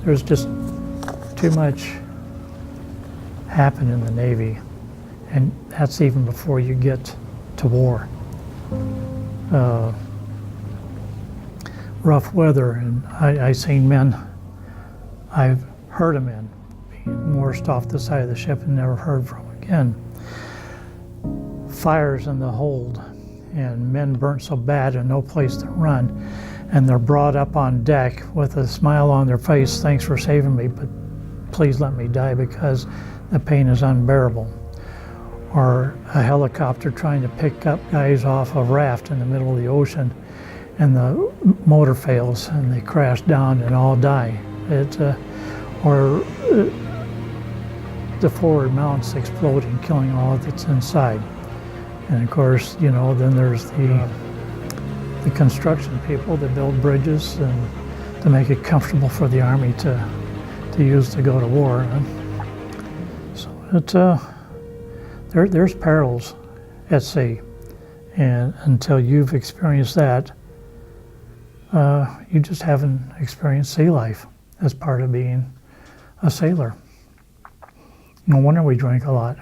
There's just too much happen in the Navy, and that's even before you get to war. Rough weather, and I seen men, I've heard of men being morsed off the side of the ship and never heard from again. Fires in the hold, and men burnt so bad and no place to run, and they're brought up on deck with a smile on their face, thanks for saving me, but please let me die because the pain is unbearable. Or a helicopter trying to pick up guys off a raft in the middle of the ocean, and the motor fails and they crash down and all die. Or the forward mounts exploding, killing all that's inside. And of course, you know, then there's the construction people that build bridges and to make it comfortable for the Army to use to go to war. And so there's perils at sea, and until you've experienced that, you just haven't experienced sea life as part of being a sailor. No wonder we drink a lot.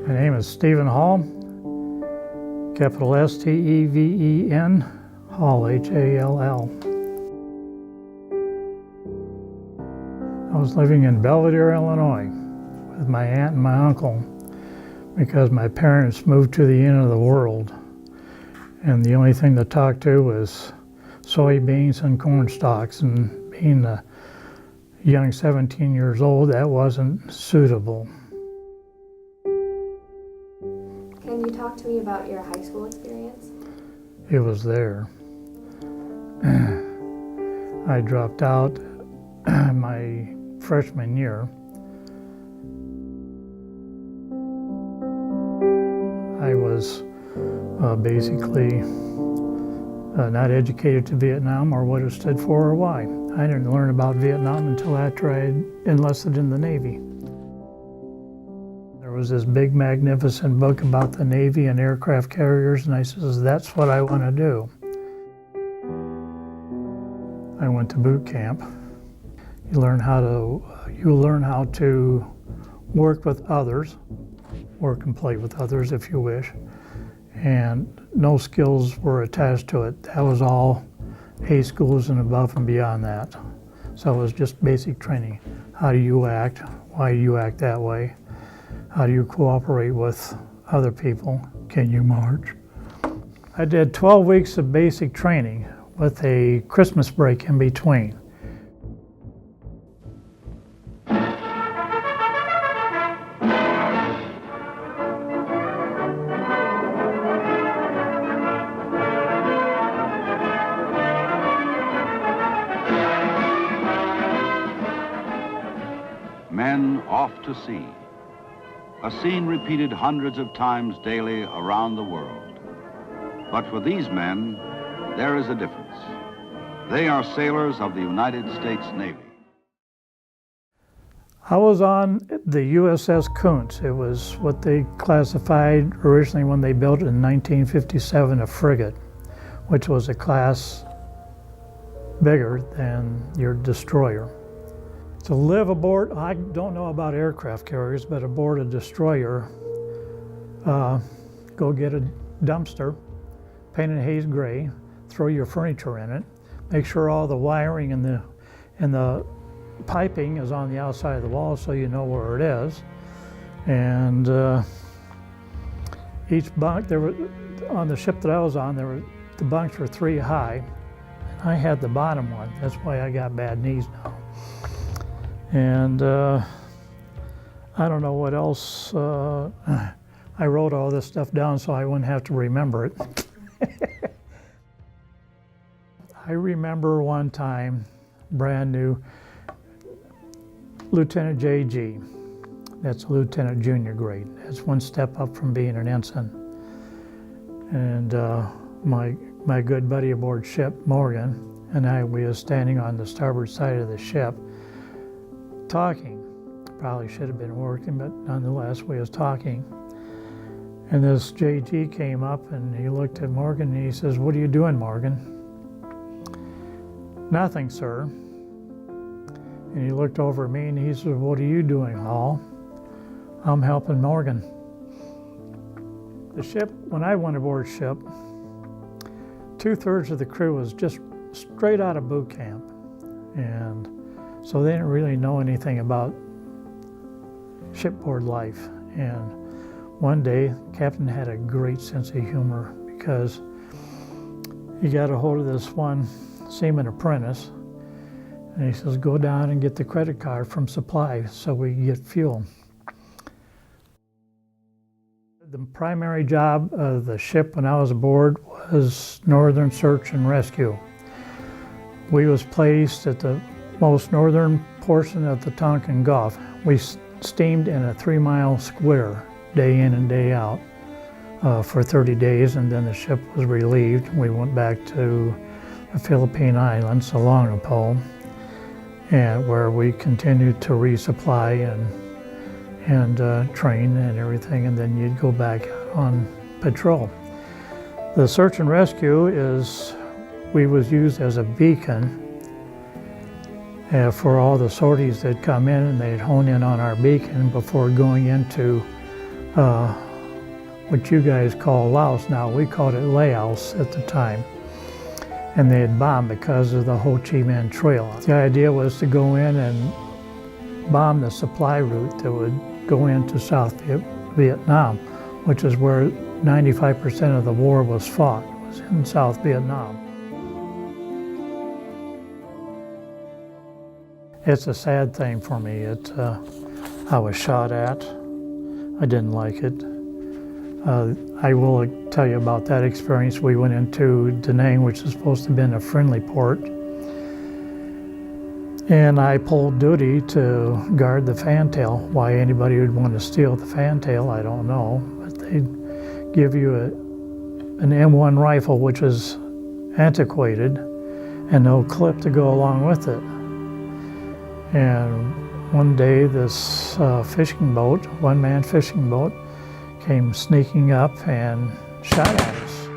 My name is Stephen Hall, capital S-T-E-V-E-N, Hall, H-A-L-L. I was living in Belvedere, Illinois with my aunt and my uncle because my parents moved to the end of the world, and the only thing to talk to was soybeans and corn stalks, and being a young 17 years old, that wasn't suitable. Can you talk to me about your high school experience? It was there. I dropped out my freshman year. I was basically not educated to Vietnam or what it stood for or why. I didn't learn about Vietnam until after I enlisted in the Navy. There was this big, magnificent book about the Navy and aircraft carriers, and I says, that's what I want to do. I went to boot camp. You learn how to work with others, work and play with others if you wish, and no skills were attached to it. That was all A schools and above and beyond that. So it was just basic training. How do you act? Why do you act that way? How do you cooperate with other people? Can you march? I did 12 weeks of basic training with a Christmas break in between. Men off to sea. A scene repeated hundreds of times daily around the world. But for these men, there is a difference. They are sailors of the United States Navy. I was on the USS Contz. It was what they classified originally when they built it in 1957 a frigate, which was a class bigger than your destroyer. To live aboard, I don't know about aircraft carriers, but aboard a destroyer, go get a dumpster, paint it haze gray, throw your furniture in it, make sure all the wiring and the piping is on the outside of the wall so you know where it is. And each bunk, on the ship that I was on, the bunks were 3 high. And I had the bottom one. That's why I got bad knees now. And I don't know what else. I wrote all this stuff down so I wouldn't have to remember it. I remember one time, brand new, Lieutenant J.G. That's Lieutenant Junior grade. That's one step up from being an ensign. And my good buddy aboard ship, Morgan, and we was standing on the starboard side of the ship talking. Probably should have been working, but nonetheless, we was talking. And this J.G. came up and he looked at Morgan and he says, "What are you doing, Morgan?" "Nothing, sir." And he looked over at me and he said, "What are you doing, Hall?" "I'm helping Morgan." The ship, when I went aboard ship, 2/3 of the crew was just straight out of boot camp. And so they didn't really know anything about shipboard life. And one day, the captain had a great sense of humor because he got a hold of this one seaman apprentice, and he says, "Go down and get the credit card from supply so we can get fuel." The primary job of the ship when I was aboard was northern search and rescue. We was placed at the most northern portion of the Tonkin Gulf. We steamed in a 3-mile square, day in and day out, for 30 days, and then the ship was relieved. We went back to the Philippine Islands along the pole, and where we continued to resupply and train and everything, and then you'd go back out on patrol. The search and rescue we was used as a beacon for all the sorties that come in, and they'd hone in on our beacon before going into what you guys call Laos now. We called it Laos at the time. And they'd bomb because of the Ho Chi Minh Trail. The idea was to go in and bomb the supply route that would go into South Vietnam, which is where 95% of the war was fought, was in South Vietnam. It's a sad thing for me. I was shot at. I didn't like it. I will tell you about that experience. We went into Da Nang, which is supposed to have been a friendly port, and I pulled duty to guard the fantail. Why anybody would want to steal the fantail, I don't know, but they'd give you an M1 rifle, which is antiquated, and no clip to go along with it. And one day this fishing boat, one-man fishing boat, came sneaking up and shot at us.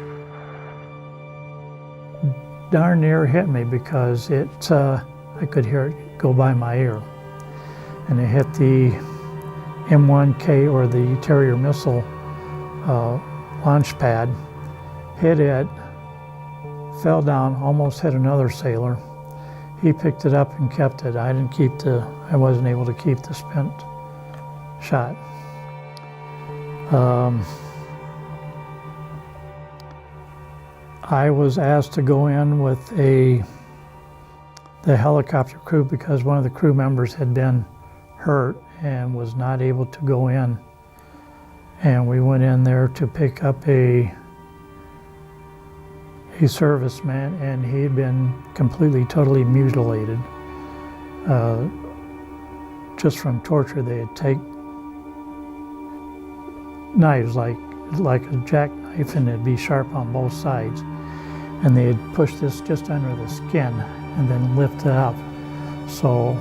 Darn near hit me because I could hear it go by my ear. And it hit the M1K, or the Terrier missile launch pad, hit it, fell down, almost hit another sailor. He picked it up and kept it. I wasn't able to keep the spent shot. I was asked to go in with the helicopter crew because one of the crew members had been hurt and was not able to go in. And we went in there to pick up a serviceman, and he had been completely, totally mutilated. Just from torture, they'd take knives like a jackknife, and it'd be sharp on both sides. And they'd push this just under the skin and then lift it up. So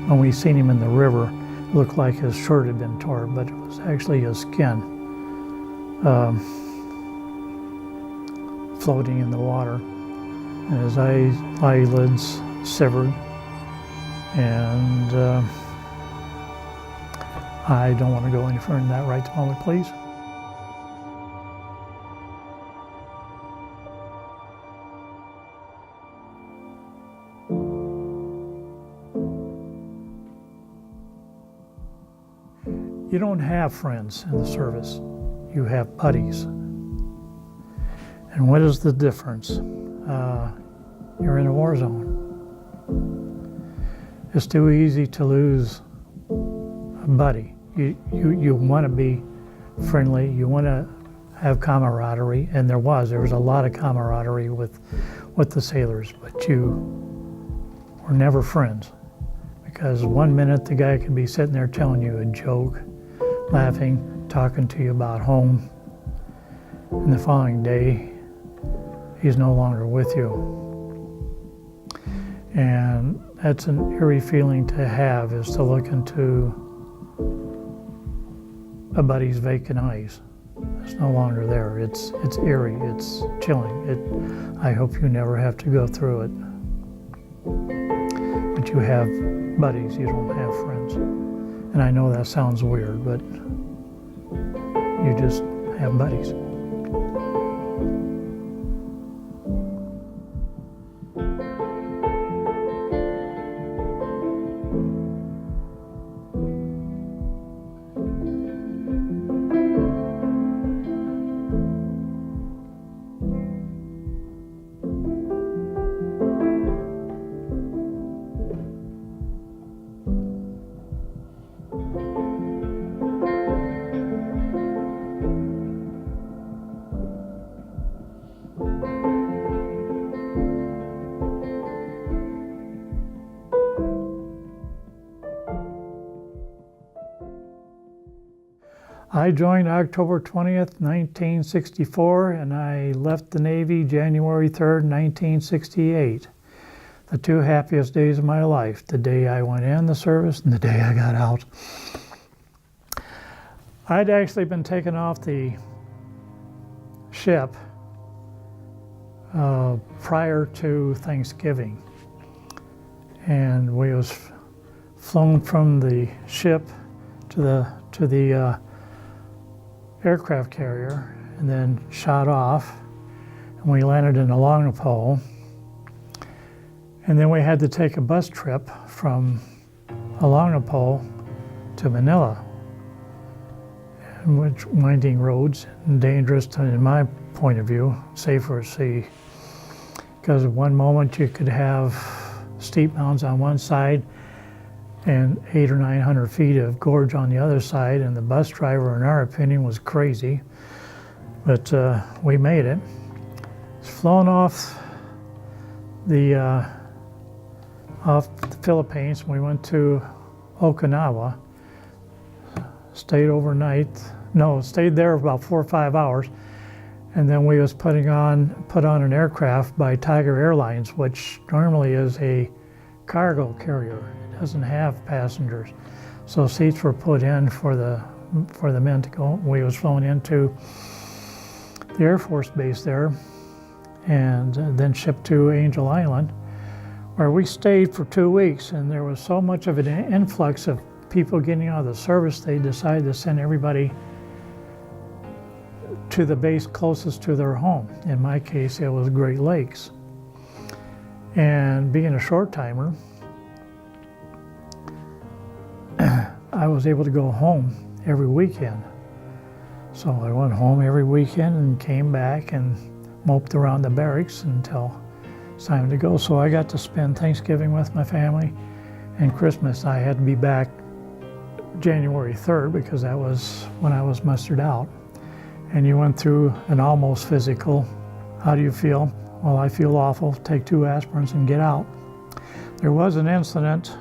when we seen him in the river, it looked like his shirt had been torn, but it was actually his skin floating in the water. And his eyelids severed. And I don't want to go any further than that right this moment, please. You don't have friends in the service, you have buddies. And what is the difference? You're in a war zone. It's too easy to lose a buddy. You want to be friendly, you want to have camaraderie, and there was a lot of camaraderie with the sailors, but you were never friends, because one minute the guy could be sitting there telling you a joke, laughing, talking to you about home, and the following day he's no longer with you. And that's an eerie feeling to have, is to look into a buddy's vacant eyes. It's no longer there. It's eerie, it's chilling. I hope you never have to go through it. But you have buddies, you don't have friends. And I know that sounds weird, but you just have buddies. I joined October 20th, 1964, and I left the Navy January 3rd, 1968. The two happiest days of my life, the day I went in the service and the day I got out. I'd actually been taken off the ship prior to Thanksgiving, and we was flown from the ship to the aircraft carrier, and then shot off, and we landed in Alongapo, and then we had to take a bus trip from Alongapo to Manila, and which winding roads and dangerous to, in my point of view, safer at sea, because at one moment you could have steep mountains on one side and 800 or 900 feet of gorge on the other side, and the bus driver, in our opinion, was crazy, but we made it. It's flown off the Philippines. We went to Okinawa, stayed there about 4 or 5 hours, and then we was put on an aircraft by Tiger Airlines, which normally is a cargo carrier. Doesn't have passengers, so seats were put in for the men to go. We was flown into the Air Force base there, and then shipped to Angel Island, where we stayed for 2 weeks. And there was so much of an influx of people getting out of the service, they decided to send everybody to the base closest to their home. In my case, it was Great Lakes. And being a short timer, I was able to go home every weekend. So I went home every weekend and came back and moped around the barracks until it's time to go. So I got to spend Thanksgiving with my family, and Christmas I had to be back January 3rd, because that was when I was mustered out. And you went through an almost physical. How do you feel? Well, I feel awful. Take 2 aspirins and get out. There was an incident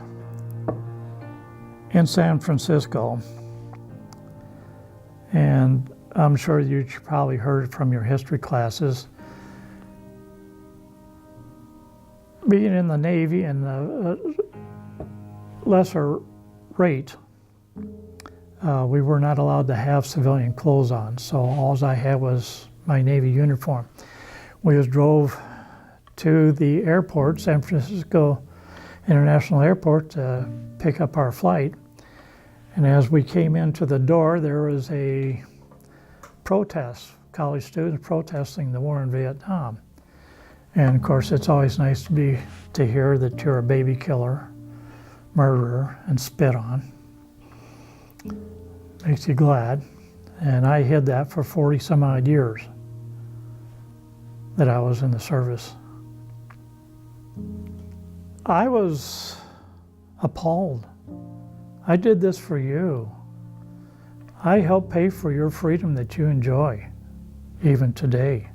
in San Francisco, and I'm sure you probably heard it from your history classes. Being in the Navy and the lesser rate, we were not allowed to have civilian clothes on, so all I had was my Navy uniform. We was drove to the airport, San Francisco International Airport, to pick up our flight. And as we came into the door, there was a protest, college students protesting the war in Vietnam. And of course, it's always nice to hear that you're a baby killer, murderer, and spit on. Makes you glad. And I hid that for 40 some odd years that I was in the service. I was appalled. I did this for you. I helped pay for your freedom that you enjoy, even today.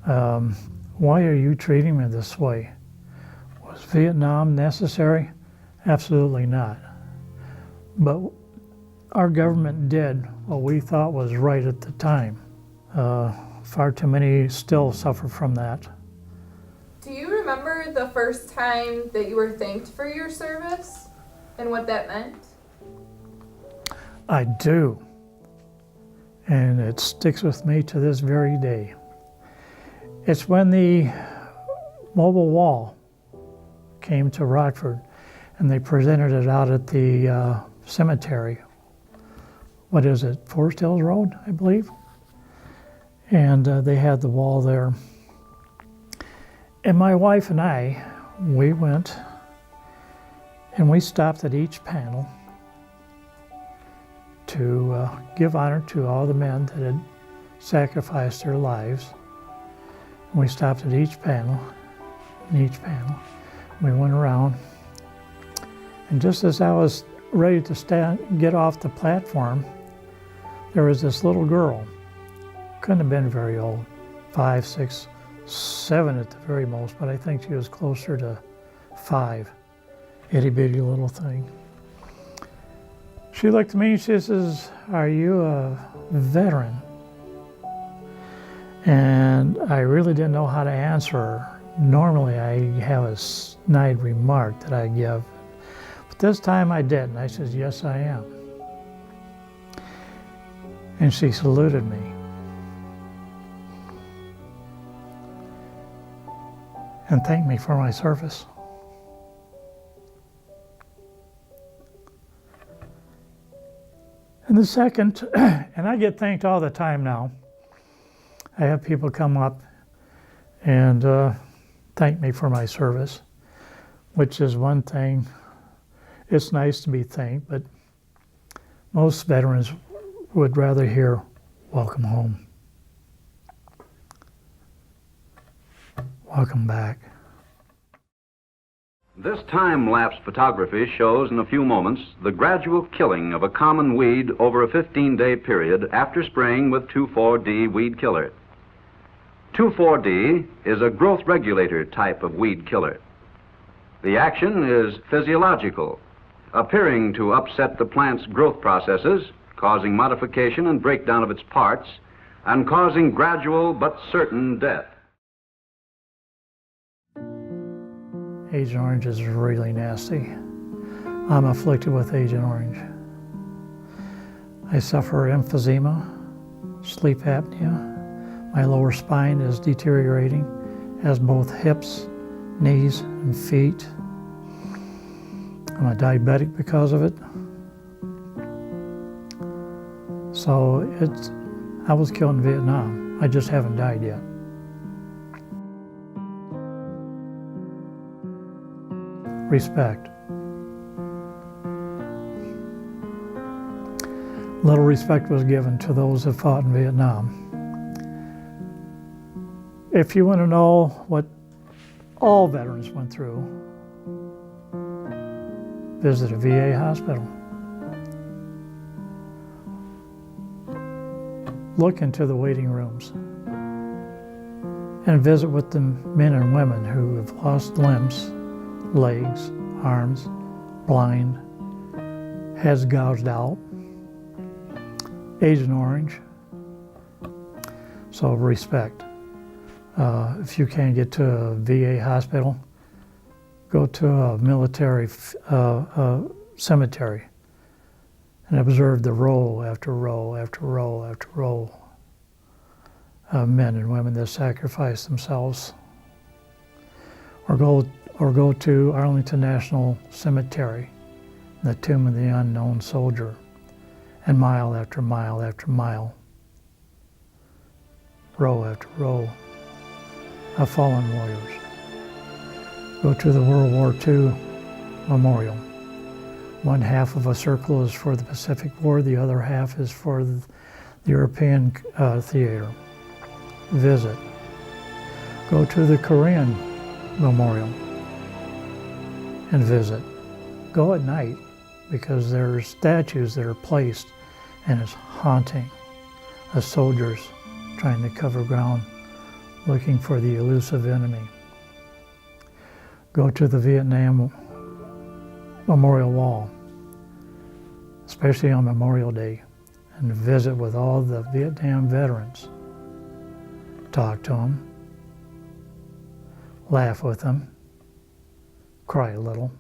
Why are you treating me this way? Was Vietnam necessary? Absolutely not. But our government did what we thought was right at the time. Far too many still suffer from that. Do you remember the first time that you were thanked for your service and what that meant? I do. And it sticks with me to this very day. It's when the mobile wall came to Rockford and they presented it out at the cemetery. What is it, Forest Hills Road, I believe? And they had the wall there. And my wife and I, we went and we stopped at each panel to give honor to all the men that had sacrificed their lives. And we stopped at each panel, we went around. And just as I was ready to get off the platform, there was this little girl. Couldn't have been very old, 5, 6, 7 at the very most, but I think she was closer to 5, itty bitty little thing. She looked at me and she says, "Are you a veteran?" And I really didn't know how to answer her. Normally I have a snide remark that I give, but this time I didn't. I said, "Yes, I am." And she saluted me. And thanked me for my service. And the second, and I get thanked all the time now, I have people come up and thank me for my service, which is one thing. It's nice to be thanked, but most veterans would rather hear, "Welcome home. Welcome back." This time-lapse photography shows in a few moments the gradual killing of a common weed over a 15-day period after spraying with 2,4-D weed killer. 2,4-D is a growth regulator type of weed killer. The action is physiological, appearing to upset the plant's growth processes, causing modification and breakdown of its parts, and causing gradual but certain death. Agent Orange is really nasty. I'm afflicted with Agent Orange. I suffer emphysema, sleep apnea. My lower spine is deteriorating, as both hips, knees, and feet. I'm a diabetic because of it. So I was killed in Vietnam. I just haven't died yet. Respect. Little respect was given to those that fought in Vietnam. If you want to know what all veterans went through, visit a VA hospital. Look into the waiting rooms and visit with the men and women who have lost limbs, legs, arms, blind, heads gouged out, Agent Orange. So respect. If you can't get to a VA hospital, go to a military cemetery and observe the row after row after row after row of men and women that sacrifice themselves. Or go to Arlington National Cemetery, the Tomb of the Unknown Soldier, and mile after mile after mile, row after row of fallen warriors. Go to the World War II Memorial. One half of a circle is for the Pacific War, the other half is for the European theater. Visit. Go to the Korean Memorial and visit. go at night because there's statues that are placed and it's haunting of soldiers trying to cover ground looking for the elusive enemy. Go to the Vietnam Memorial Wall, especially on Memorial Day, and visit with all the Vietnam veterans. Talk to them, laugh with them, cry a little.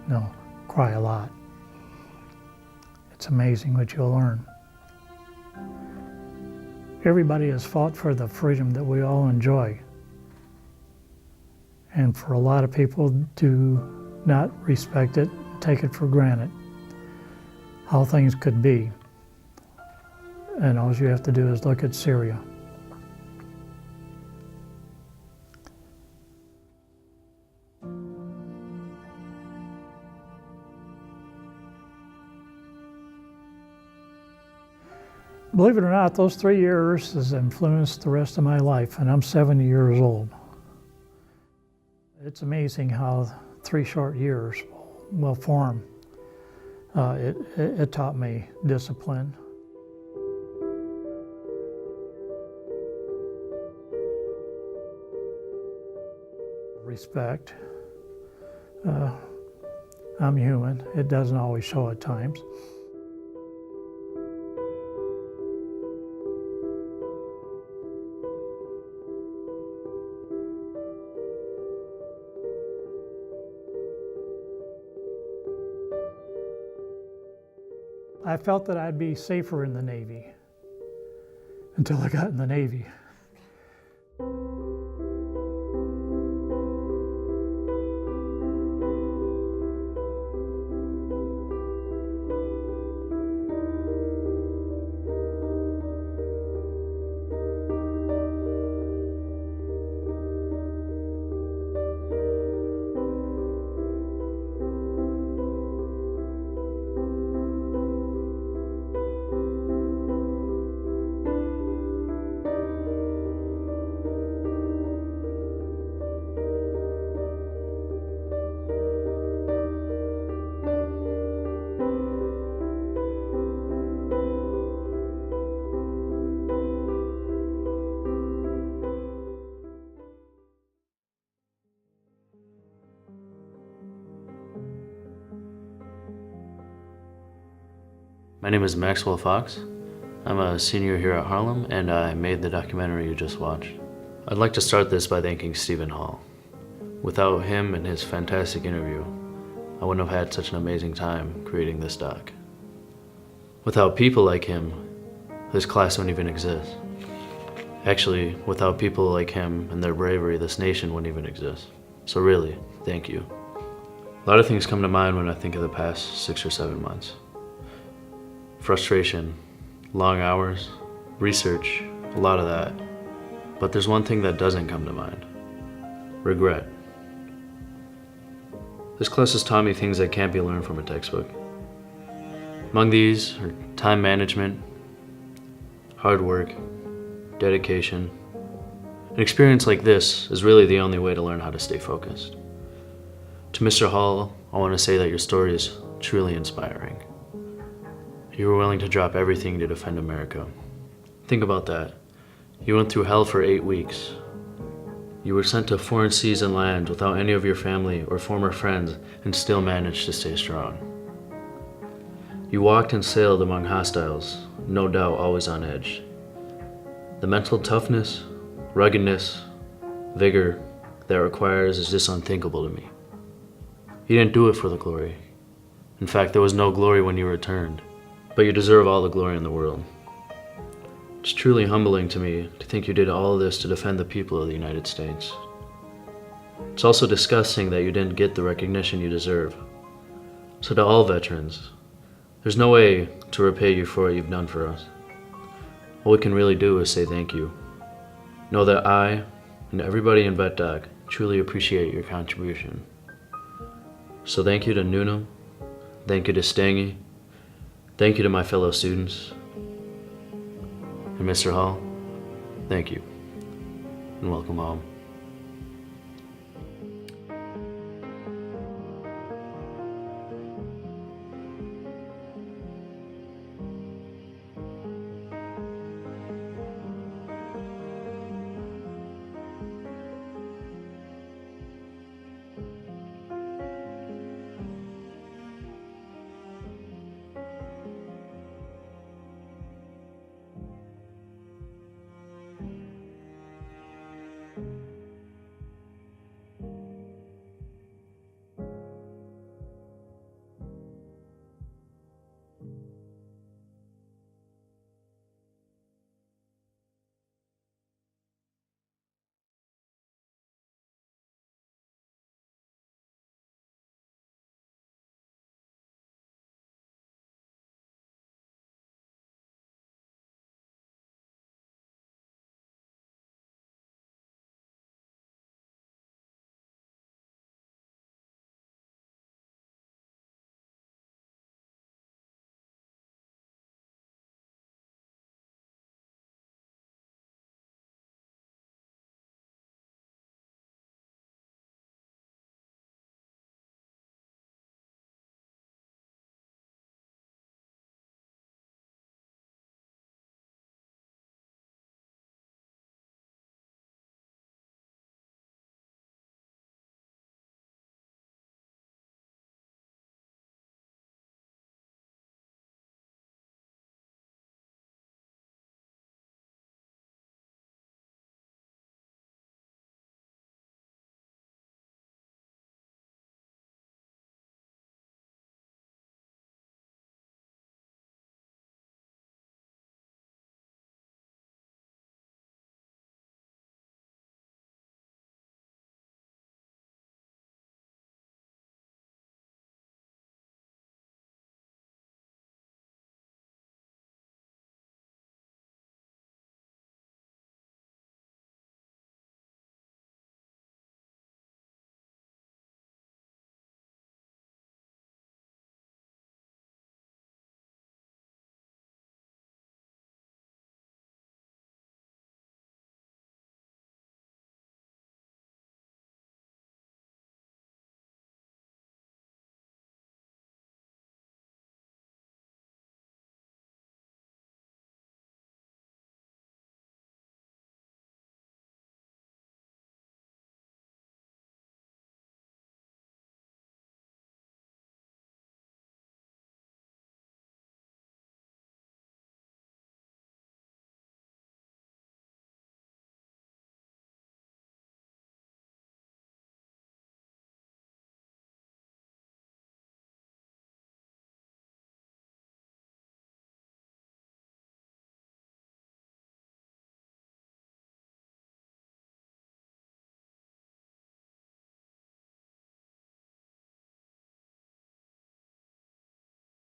No, cry a lot. It's amazing what you'll learn. Everybody has fought for the freedom that we all enjoy. And for a lot of people do not respect it, take it for granted, how things could be. And all you have to do is look at Syria. Believe it or not, those 3 years has influenced the rest of my life, and I'm 70 years old. It's amazing how 3 short years will form. It taught me discipline. Respect. I'm human. It doesn't always show at times. I felt that I'd be safer in the Navy until I got in the Navy. My name is Maxwell Fox. I'm a senior here at Harlem, and I made the documentary you just watched. I'd like to start this by thanking Stephen Hall. Without him and his fantastic interview, I wouldn't have had such an amazing time creating this doc. Without people like him, this class wouldn't even exist. Actually, without people like him and their bravery, this nation wouldn't even exist. So really, thank you. A lot of things come to mind when I think of the past 6 or 7 months. Frustration, long hours, research, a lot of that. But there's one thing that doesn't come to mind: regret. This class has taught me things that can't be learned from a textbook. Among these are time management, hard work, dedication. An experience like this is really the only way to learn how to stay focused. To Mr. Hall, I want to say that your story is truly inspiring. You were willing to drop everything to defend America. Think about that. You went through hell for 8 weeks. You were sent to foreign seas and lands without any of your family or former friends and still managed to stay strong. You walked and sailed among hostiles, no doubt always on edge. The mental toughness, ruggedness, vigor that requires is just unthinkable to me. You didn't do it for the glory. In fact, there was no glory when you returned. But you deserve all the glory in the world. It's truly humbling to me to think you did all of this to defend the people of the United States. It's also disgusting that you didn't get the recognition you deserve. So to all veterans, there's no way to repay you for what you've done for us. All we can really do is say thank you. Know that I and everybody in VetDoc truly appreciate your contribution. So thank you to Nunam, thank you to Stangy, thank you to my fellow students, and Mr. Hall, thank you, and welcome home.